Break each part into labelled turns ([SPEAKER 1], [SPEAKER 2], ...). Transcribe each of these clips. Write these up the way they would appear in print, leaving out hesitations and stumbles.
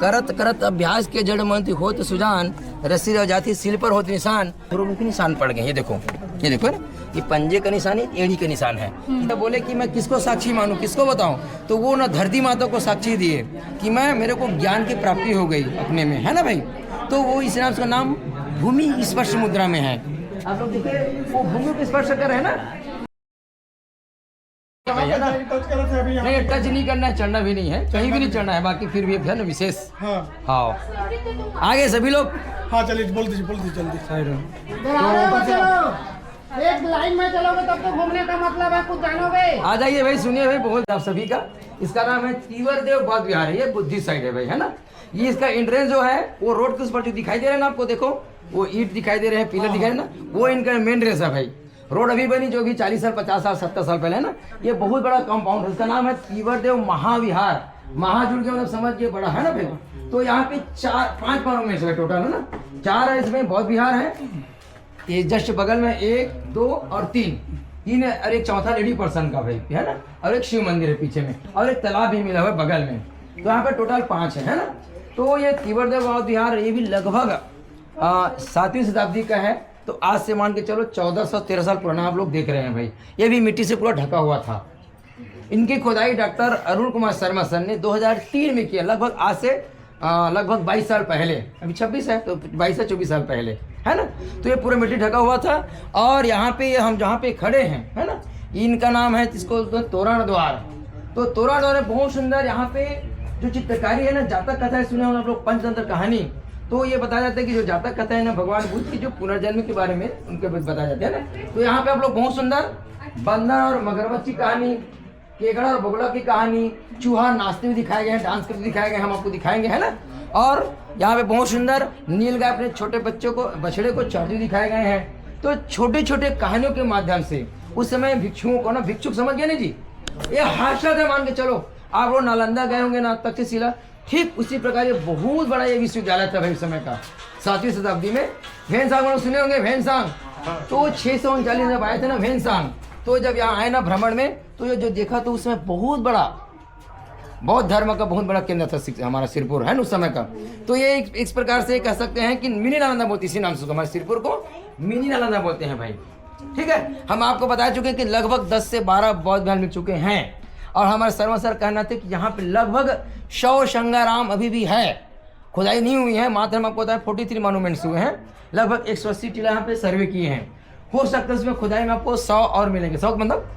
[SPEAKER 1] करत करत अभ्यास के जड़ मंत्र होत सुजान, रस्सी रह जाती सिल पर होत निशान। गुरु के निशान पड़ गए, ये देखो ना, ये पंजे का निशान है, एड़ी का निशान है। तो बोले कि मैं किसको साक्षी मानूं, किसको बताऊं, तो वो ना धरती माता को साक्षी दिए कि मेरे को ज्ञान की प्राप्ति हो गई अपने में, है ना भाई। तो वो इस नाम, उसका नाम भूमि स्पर्श मुद्रा में है। आप लोग देखिए वो भूमि को स्पर्श कर रहे हैं ना, नहीं टच नहीं करना है, चढ़ना भी नहीं है, कहीं भी नहीं चढ़ना है, बाकी फिर भी है ना विशेष। हाँ आगे सभी लोग,
[SPEAKER 2] हाँ चलिए बोल दीजिए जल्दी।
[SPEAKER 3] एक लाइन में चलोगे तब तो घूमने का मतलब है, कुछ जानोगे।
[SPEAKER 1] आ जाइए भाई, सुनिए भाई बहुत आप सभी का। इसका नाम है तीवर देव बौद्ध विहार है, ये बुद्धिस्ट साइड है भाई, है ना। ये इसका एंट्रेंस जो है वो रोड के उस पर जो दिखाई दे रहा है ना आपको, देखो वो ईंट दिखाई दे रहे हैं, पिलर दिखाई दे रहे हैं ना, वो इनका मेन रेस है भाई। रोड अभी बनी जो भी 40 साल 50 साल 70 साल पहले है ना। ये बहुत बड़ा कंपाउंड है, इसका नाम है तीवर देव महाविहार। महा जुड़ के मतलब समझ के बड़ा है ना भाई। तो यहाँ पे 5 मोनूमेंट्स है टोटल, है ना, 4 है इसमें बौद्ध विहार है। ये जस्ट बगल में 1 2 और 3 है, और एक चौथा लेडी पर्सन का भाई, है ना, और एक शिव मंदिर है पीछे में, और एक तालाब भी मिला हुआ है बगल में। तो यहाँ पे टोटल 5 है ना। तो ये तीवर देव बौद्ध विहार ये भी लगभग 7वीं शताब्दी का है। तो आज से मान के चलो 1413 साल पुराना आप लोग देख रहे हैं भाई। ये भी मिट्टी से पूरा ढका हुआ था। इनकी खुदाई डॉक्टर अरुण कुमार शर्मा सर ने 2003 में किया, लगभग आज से लगभग 22 साल पहले। अभी 26 है तो 22 से 24 साल पहले, है ना। तो ये पूरा मिट्टी ढका हुआ था। और यहाँ पे हम जहाँ पे खड़े हैं, है ना, इनका नाम है जिसको तोरण द्वार। तो तोरण द्वार बहुत सुंदर। यहाँ पे जो चित्रकारी है ना, जातक कथा है, सुने आप लोग पंचतंत्र कहानी। तो ये बताया जाता है कि जो जातक कथा है ना, भगवान बुद्ध की जो पुनर्जन्म के बारे में उनके बताया जाता है ना। तो यहाँ पे आप लोग बहुत सुंदर बंदर और मगरमच्छ की कहानी, केकड़ा और बगुला की कहानी, चूहा नाचते हुए दिखाए गए हैं, डांस करते दिखाए गए, हम आपको दिखाएंगे, है ना। और यहाँ पे बहुत सुंदर नीलगाय अपने छोटे बच्चों को, बछड़े को चढ़ते दिखाए गए हैं। तो छोटे छोटे कहानियों के माध्यम से उस समय भिक्षुओं को ना, भिक्षुक समझ गए ना जी, ये हादसा था मान के चलो। आप लोग नालंदा गए होंगे ना, तक्षशिला, ठीक उसी प्रकार ये बहुत बड़ा ये विश्वविद्यालय था भाई उस समय का, 7वीं शताब्दी में। भैंसांग लोग सुने होंगे, भैंसांग। तो 639 जब आए थे ना भैंसांग, तो जब यहाँ आए ना भ्रमण में, तो ये जो देखा तो उस समय बहुत बड़ा बौद्ध धर्म का बहुत बड़ा केंद्र था हमारा सिरपुर, है ना उस समय का। तो ये इस प्रकार से कह सकते हैं कि मिनी नालंदा बोलते, इसी नाम से हमारे सिरपुर को मिनी नालंदा बोलते हैं भाई। ठीक है, हम आपको बता चुके कि लगभग 10 से 12 बौद्ध विहार मिल चुके हैं। और हमारे शर्मा सर कहना था कि यहाँ पे लगभग 100 शंगाराम अभी भी है, खुदाई नहीं हुई है। मात्र हम आपको बताया 43 मॉन्यूमेंट्स हुए हैं, लगभग 180 टीला यहाँ पे सर्वे किए हैं। हो सकता है उसमें खुदाई में आपको 100 और मिलेंगे, 100 मतलब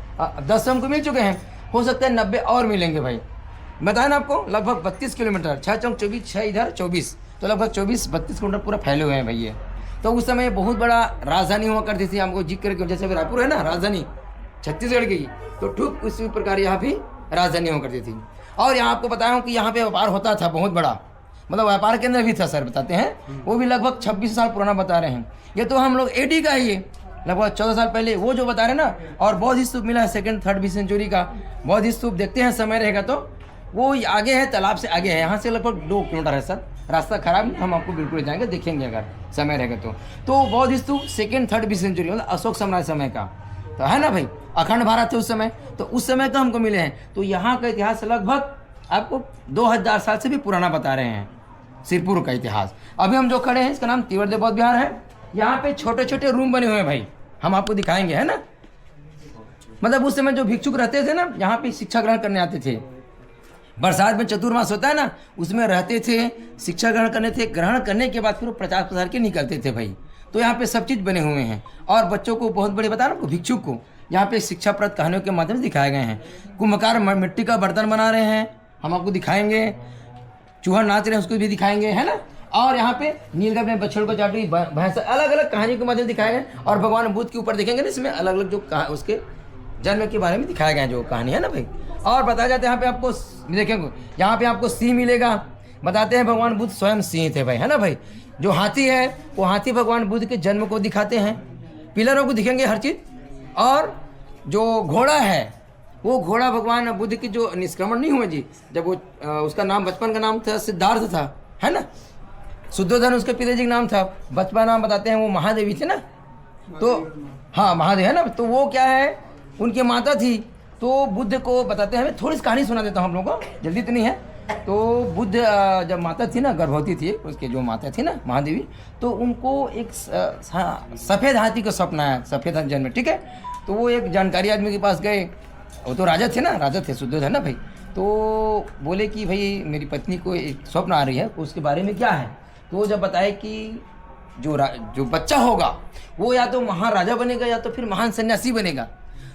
[SPEAKER 1] 10 हमको मिल चुके हैं, हो सकता है 90 और मिलेंगे भाई। बताया ना आपको लगभग 32 किलोमीटर, 6 चौक 24, 6 इधर 24, तो लगभग 24-32 किलोमीटर पूरा फैले हुए हैं भाई ये। तो उस समय बहुत बड़ा राजधानी हुआ करती थी, हमको जिक्र करके, जैसे रायपुर है ना राजधानी छत्तीसगढ़ की, तो ठीक उसी प्रकार यहाँ भी राजधानी हुआ करती थी। और यहाँ आपको बताया हूँ कि यहाँ पे व्यापार होता था बहुत बड़ा, मतलब व्यापार केंद्र भी था सर, बताते हैं वो भी लगभग 26 साल पुराना बता रहे हैं। ये तो हम लोग एडी का ही है, लगभग 14 साल पहले वो जो बता रहे हैं ना। और बौद्ध स्तूप मिला है 2nd-3rd सेंचुरी का बौद्ध स्तूप, देखते हैं समय रहेगा तो वो आगे है, तालाब से आगे है, यहाँ से लगभग 2 किलोमीटर है सर। रास्ता खराब नहीं, हम आपको बिल्कुल जाएंगे, देखेंगे अगर समय रहेगा तो बौद्ध स्तूप 2nd-3rd सेंचुरी मतलब अशोक साम्राज्य समय का, तो है ना भाई। अखंड भारत थे उस समय, तो उस समय का हमको मिले हैं। तो यहाँ का इतिहास लगभग आपको 2000 साल से भी पुराना बता रहे हैं सिरपुर का इतिहास। अभी हम जो खड़े हैं इसका नाम तीवर देव बौद्ध विहार है। यहाँ पे छोटे छोटे रूम बने हुए हैं भाई, हम आपको दिखाएंगे, है ना। मतलब उस समय जो भिक्षुक रहते थे ना, यहाँ पे शिक्षा ग्रहण करने आते थे। बरसात में चतुर्मास होता है ना, उसमें रहते थे, शिक्षा ग्रहण करने थे, ग्रहण करने के बाद फिर वो प्रचार प्रसार के निकलते थे भाई। तो यहाँ पे सब चीज़ बने हुए हैं। और बच्चों को बहुत बड़े बता रहा हूँ, भिक्षुक को यहाँ पे शिक्षाप्रद कहानियों के माध्यम से दिखाए गए हैं। कुम्भकार मिट्टी का बर्तन बना रहे हैं, हम आपको दिखाएंगे। चूहा नाच रहे हैं, उसको भी दिखाएंगे, है ना। और यहाँ पे नीलगाय अपने बछड़ों को चाटी, भैंस, अलग अलग कहानी के माध्यम से दिखाए गए। और भगवान बुद्ध के ऊपर देखेंगे ना, इसमें अलग अलग जो उसके जन्म के बारे में दिखाया गया जो कहानी है ना भाई। और बताया जाता है यहाँ पे आपको देखेंगे, यहाँ पे आपको सिंह मिलेगा। बताते हैं भगवान बुद्ध स्वयं सिंह थे भाई, है ना भाई। जो हाथी है वो हाथी भगवान बुद्ध के जन्म को दिखाते हैं, पिलरों को दिखेंगे हर चीज़। और जो घोड़ा है वो घोड़ा भगवान बुद्ध की जो निष्क्रमण नहीं हुए जी, जब वो उसका नाम बचपन का नाम था सिद्धार्थ था, है ना। शुद्धोधन उसके पिताजी का नाम था, बचपन नाम बताते हैं वो महादेवी थे ना। तो हाँ महादेव है ना। तो वो क्या है, उनकी माता थी। तो बुद्ध को बताते हैं, हमें थोड़ी सी कहानी सुना देता हूँ हम लोगों को, जल्दी तो नहीं है। तो बुद्ध जब माता थी ना, गर्भवती थी, उसके जो माता थी ना महादेवी, तो उनको एक सफ़ेद हाथी का सपना है, सफ़ेद हाथी जन्म, ठीक है। तो वो एक जानकारी आदमी के पास गए, वो तो राजा थे ना, राजा थे शुद्धोधन ना भाई। तो बोले कि भाई मेरी पत्नी को एक स्वप्न आ रही है, उसके बारे में क्या है। तो वो जब बताए कि जो बच्चा होगा वो या तो महाराजा बनेगा या तो फिर महान सन्यासी बनेगा।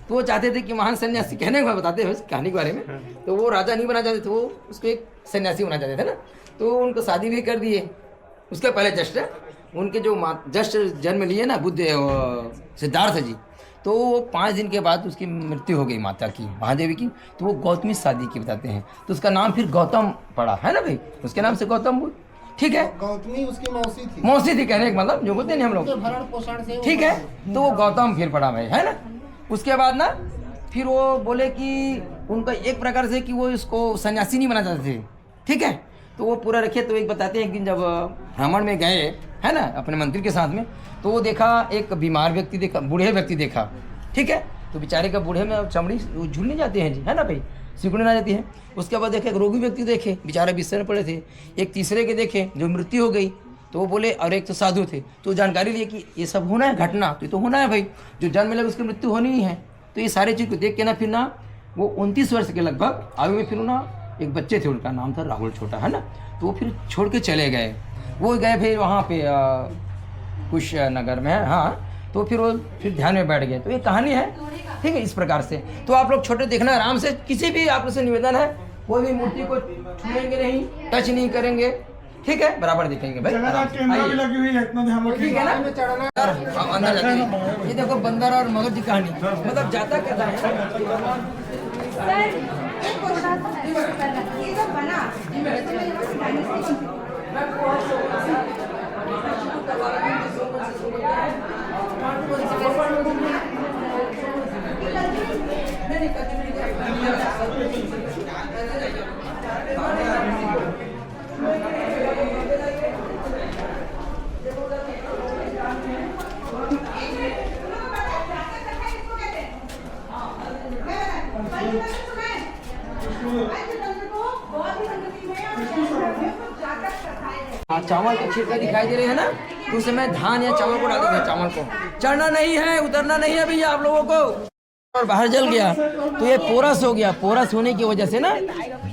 [SPEAKER 1] तो वो चाहते थे कि महान सन्यासी, कहने को बताते हैं उस कहानी के बारे में, तो वो राजा नहीं बना चाहते थे, वो उसको एक सन्यासी बना चाहते थे ना। तो उनको शादी भी कर दिए। उसके पहले जस्ट उनके जो जस्ट जन्म लिए ना बुद्ध सिद्धार्थ जी, तो 5 दिन के बाद उसकी मृत्यु हो गई माता की, महादेवी की। तो वो गौतमी शादी की बताते हैं, तो उसका नाम फिर गौतम पड़ा, है ना भाई, उसके नाम से गौतम बुद्ध, ठीक है।
[SPEAKER 3] गौतमी उसकी मौसी थी,
[SPEAKER 1] मौसी थी कहने का मतलब, जो बोलते हैं हम लोग,
[SPEAKER 3] भरण पोषण से,
[SPEAKER 1] ठीक है। तो वो गौतम फिर पड़ा भाई, है ना। उसके बाद ना फिर वो बोले कि उनका एक प्रकार से कि वो इसको सन्यासी नहीं बना चाहते थे, ठीक है। तो वो पूरा रखे। तो एक बताते हैं एक दिन जब भ्रमण में गए, है ना, अपने मंत्री के साथ में, तो वो देखा एक बीमार व्यक्ति देखा, बूढ़े व्यक्ति देखा, ठीक है। तो बेचारे का बूढ़े में चमड़ी झूलने जाते हैं जी, है ना भाई, सिकुड़ने ना जाती है। उसके बाद देखे एक रोगी व्यक्ति देखे, बेचारे बिस्तर में पड़े थे। एक तीसरे के देखे जो मृत्यु हो गई, तो वो बोले, और एक तो साधु थे। तो जानकारी लिए कि ये सब होना है घटना, तो ये तो होना है भाई, जो जन्म लगे उसकी मृत्यु होनी ही है। तो ये सारी चीज़ को देख के ना फिर ना वो 29 वर्ष के लगभग आयु में फिर ना एक बच्चे थे, उनका नाम था राहुल, छोटा, है ना। तो वो फिर छोड़ के चले गए। वो गए फिर वहाँ पे कुछ नगर में, हाँ। तो फिर वो फिर ध्यान में बैठ गए। तो ये कहानी है, ठीक है, इस प्रकार से। तो आप लोग छोटे देखना आराम से, किसी भी आप लोग से निवेदन है, कोई भी मूर्ति को छूएंगे नहीं, टच नहीं करेंगे, ठीक है, बराबर देखेंगे भाई।
[SPEAKER 2] कैमरा भी लगी हुई है, इतना ध्यान
[SPEAKER 1] ठीक है ना। अंदर जाते हैं, ये देखो बंदर और मगर की कहानी, मतलब जाता कहता है। चावल के छिलका दिखाई दे रहे हैं ना, तो उस समय धान या चावल को डाल देते हैं। चावल को चढ़ना नहीं है, उतरना नहीं है भैया आप लोगों को। और बाहर जल गया तो ये पोरस हो गया। पोरस होने की वजह से ना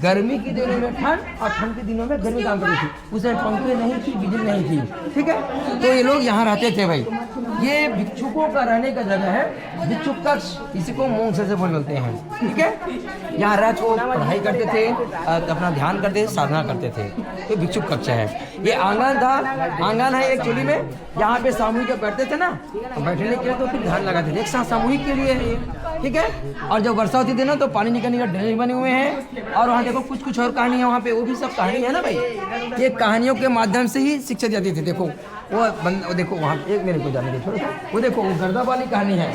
[SPEAKER 1] गर्मी के दिनों में ठंड और ठंड के दिनों में गर्मी काम करती थी। उसमें पंखे नहीं थी, बिजली नहीं थी, ठीक है। तो ये लोग यहाँ रहते थे भाई। ये भिक्षुकों का रहने का जगह है, भिक्षुक कक्ष, इसी को मोक्ष से बोलते हैं, ठीक है। यहाँ रह को पढ़ाई करते थे, अपना ध्यान करते थे, साधना करते थे। तो भिक्षुक कक्ष है। ये आंगन था, आंगन है एक्चुअली में, यहाँ पे सामूहिक बैठते थे ना, बैठने के लिए तो फिर ध्यान लगाते थे, एक साथ सामूहिक के लिए है, ठीक है। और जब वर्षा होती थी ना तो पानी निकलने का ड्रेन बने हुए हैं। और वहाँ देखो कुछ और कहानी है वहाँ पे, वो भी सब कहानी है ना भाई। ये कहानियों के माध्यम से ही शिक्षा जाती थी। देखो वो देखो वहाँ एक मेरे को जाने दे, वो देखो वो गर्दा वाली कहानी है।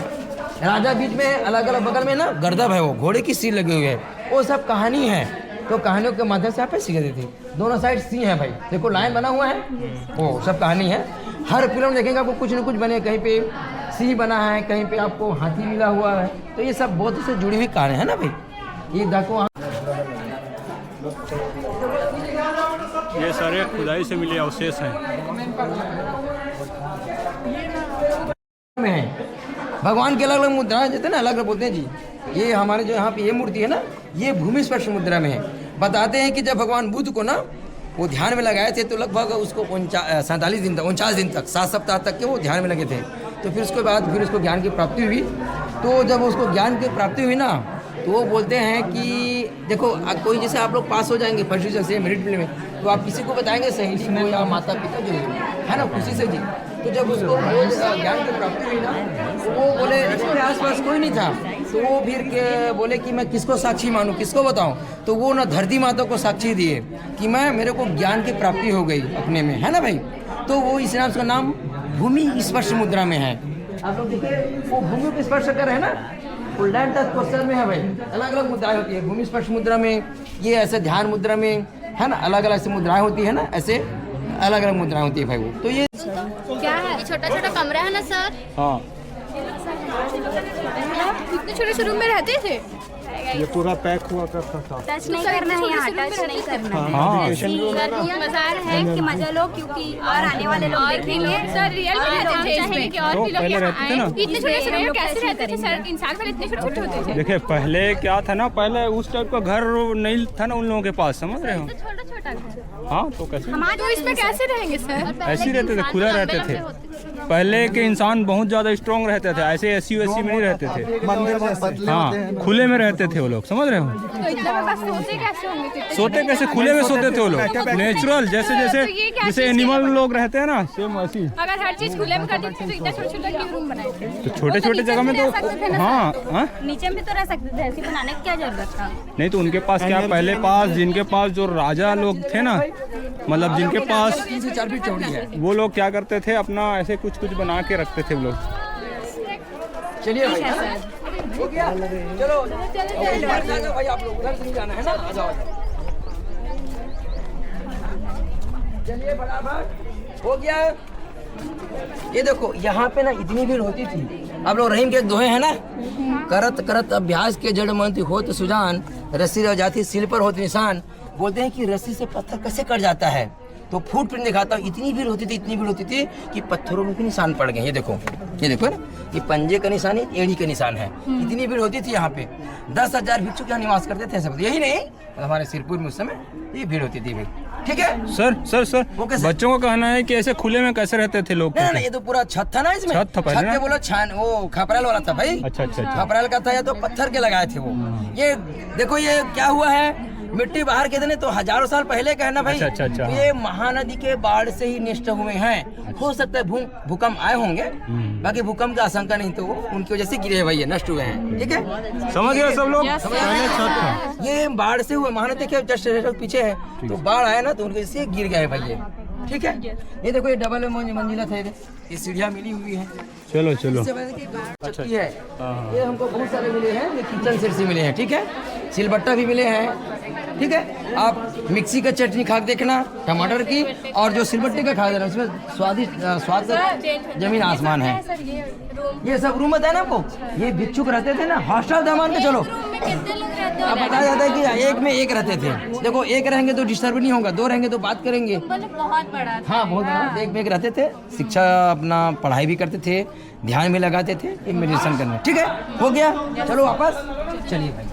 [SPEAKER 1] राजा बीच में अलग अलग बगल में ना गर्दभ है, वो घोड़े की सील लगी हुई है, वो सब कहानी है। तो कहानियों के माध्यम से आप सीख देती थी। दोनों साइड सी है भाई, देखो लाइन बना हुआ है, वो सब कहानी है। हर फिल्म देखेंगे आपको कुछ न कुछ बने, कहीं पे सी बना है, कहीं पे आपको हाथी मिला हुआ है। तो ये सब बहुत से जुड़ी हुई कहानी है ना भाई। ये देखो
[SPEAKER 4] ये सारे खुदाई से मिले अवशेष हैं।
[SPEAKER 1] भगवान के अलग अलग मुद्राएं देते हैं ना, अलग अलग बोलते हैं जी। ये हमारे जो यहाँ पे ये मूर्ति है ना, ये भूमि स्पर्श मुद्रा में है। बताते हैं कि जब भगवान बुद्ध को ना वो ध्यान में लगाए थे, तो लगभग उसको 47 दिन तक, 49 दिन तक, 7 सप्ताह तक के वो ध्यान में लगे थे। तो फिर उसके बाद फिर उसको ज्ञान की प्राप्ति हुई। तो जब उसको ज्ञान की प्राप्ति हुई ना, तो वो बोलते हैं कि देखो कोई जैसे आप लोग पास हो जाएंगे फर्स्ट डिवीजन से मेरिट में, तो आप किसी को बताएंगे, सहेली को या माता पिता जो है ना, खुशी से जी। तो जब उसको ज्ञान की प्राप्ति हुई ना, तो वो बोले इसके आसपास कोई नहीं था। तो वो फिर के बोले कि मैं किसको साक्षी मानूं, किसको बताऊं। तो वो ना धरती माता को साक्षी दिए कि मेरे को ज्ञान की प्राप्ति हो गई अपने में, है ना भाई। तो वो इस नाम, उसका नाम भूमि स्पर्श मुद्रा में है। आप लोग देखिए वो भूमि को स्पर्श कर रहे हैं ना, उल्टा क्वेश्चन में है भाई। अलग अलग मुद्राएं होती है भूमि स्पर्श मुद्रा में, ये ऐसे ध्यान मुद्रा में, है ना, अलग अलग से मुद्राएं होती है ना, ऐसे अलग अलग मुद्राएं होती है भाई वो। तो ये
[SPEAKER 5] क्या है? छोटा छोटा कमरा है ना सर?
[SPEAKER 4] हाँ,
[SPEAKER 5] इतने छोटे से रूम में रहते थे?
[SPEAKER 2] ये पूरा पैक हुआ करता था।
[SPEAKER 6] टच नहीं करना है यहाँ, टच नहीं करना है।
[SPEAKER 4] हाँ
[SPEAKER 6] मज़ार है कि मजा लो, क्योंकि और आने वाले लोग देखेंगे।
[SPEAKER 5] सर रियल में रहते थे इसमें कि और
[SPEAKER 4] तो
[SPEAKER 5] भी लोग
[SPEAKER 4] पहले
[SPEAKER 5] यहाँ
[SPEAKER 4] रहते थे ना।
[SPEAKER 5] आए। इतने छोटे छोटे कैसे रहते थे सर? इंसान पहले इतने छोटे छोटे होते थे।
[SPEAKER 4] देखिए पहले क्या था ना, पहले उस टाइप का घर नहीं था ना उन लोगों के पास, समझ रहे हो?
[SPEAKER 5] छोटा छोटा घर।
[SPEAKER 4] हाँ तो कैसे
[SPEAKER 5] तो इसमें कैसे रहेंगे सर?
[SPEAKER 4] ऐसे ही रहते थे, खुला रहते थे। पहले के इंसान बहुत ज़्यादा स्ट्रॉन्ग रहते थे, ऐसे एसी वेसी में नहीं रहते थे।
[SPEAKER 2] मंदिर जैसे।
[SPEAKER 4] हाँ खुले में रहते थे वो लोग, समझ रहे हो?
[SPEAKER 5] तो इतना बड़ा सोते कैसे होंगे?
[SPEAKER 4] सोते कैसे? खुले में सोते थे वो लोग, नेचुरल जैसे जैसे
[SPEAKER 5] तो ये क्या
[SPEAKER 4] जैसे
[SPEAKER 5] चीज़
[SPEAKER 4] एनिमल लोग रहते हैं ना, सेम वैसी।
[SPEAKER 5] अगर हर चीज खुले में कर देते तो इतना छोटा छोटा क्यों रूम बनाए थे?
[SPEAKER 4] तो छोटे छोटे जगह में तो हाँ हाँ
[SPEAKER 6] नीचे में तो रह सकते थे, ऐसे बनाने की क्या जरूरत था?
[SPEAKER 4] नहीं तो उनके पास क्या, पहले पास जिनके पास जो राजा लोग थे ना, मतलब जिनके पास
[SPEAKER 1] 3 से 4 फीट चौड़ी है।
[SPEAKER 4] वो लोग क्या करते थे, अपना ऐसे कुछ कुछ बना के रखते थे वो लोग।
[SPEAKER 1] चलिए भाई, हो गया, चलो चलो भाई, आप लोग उधर से नहीं जाना है ना, आ जाओ। चलिए फटाफट, हो गया। ये देखो यहाँ पे ना इतनी भीड़ होती थी। आप लोग रहीम के दोहे हैं ना, करत करत अभ्यास के जड़ मंत्र होत सुजान, रस्सी रह जाती सिल पर होत निशान। बोलते हैं कि रस्सी से पत्थर कैसे कट जाता है, तो फूट प्रिंट दिखाता हूँ। इतनी भीड़ होती थी, इतनी भीड़ होती थी कि पत्थरों में भी निशान पड़ गए। ये देखो ना, ये पंजे का निशान है, एड़ी का निशान है। इतनी भीड़ होती थी यहाँ पे। 10,000 भिक्षुक यहाँ निवास करते थे सब। यही नहीं, हमारे सिरपुर में उस समय ये भीड़ होती थी भाई। ठीक है
[SPEAKER 4] सर सर सर
[SPEAKER 1] वो कैसे?
[SPEAKER 4] बच्चों का कहना है कि ऐसे खुले में कैसे रहते थे लोग?
[SPEAKER 1] नहीं, ये तो पूरा छत था ना इसमें।
[SPEAKER 4] छत था पहले
[SPEAKER 1] छत
[SPEAKER 4] ना?
[SPEAKER 1] के बोलो छान, वो खपरेल वाला था भाई।
[SPEAKER 4] अच्छा अच्छा अच्छा।
[SPEAKER 1] खपरेल का था या तो पत्थर के लगाए थे वो। ये देखो ये क्या हुआ है, मिट्टी बाहर के देने तो हजारों साल पहले का है ना भाई।
[SPEAKER 4] अच्छा, अच्छा, अच्छा,
[SPEAKER 1] तो ये महानदी के बाढ़ से ही नष्ट हुए हैं। हो सकता है भूकंप आए होंगे, बाकी भूकंप का आशंका नहीं, तो वो उनकी वजह से गिरे हैं भाई, ये नष्ट हुए हैं। ठीक है,
[SPEAKER 4] समझ गए सब लोग? पहले छत था।
[SPEAKER 1] ये बाढ़ से हुए, महानदी के जस्ट पीछे है, तो बाढ़ आया ना तो उनकी वजह से गिर गए भाई ये। ठीक है, ये देखो ये डबल मंजिला था, ये सीढ़ियाँ मिली हुई है।
[SPEAKER 4] चलो चलो।
[SPEAKER 1] चक्की है, ये हमको बहुत सारे मिले हैं। ये किचन सेट से मिले हैं। ठीक है, सिलबट्टा भी मिले हैं। ठीक है, आप मिक्सी का चटनी खा के देखना, टमाटर की, और जो सिलबट्टे का खा देना, उसमें स्वादिष्ट स्वाद का जमीन आसमान है। ये सब रूम बताया ना आपको, ये भिक्षुक रहते थे ना, हॉस्टल था मान के चलो। अब बताया जाता है कि एक में एक रहते थे। देखो एक रहेंगे तो डिस्टर्ब नहीं होगा, 2 रहेंगे तो बात करेंगे।
[SPEAKER 5] बहुत बड़ा था।
[SPEAKER 1] हाँ बहुत बड़ा, एक में एक रहते थे। शिक्षा अपना पढ़ाई भी करते थे, ध्यान भी लगाते थे, मेडिटेशन करने। ठीक है, हो गया, चलो वापस चलिए भाई।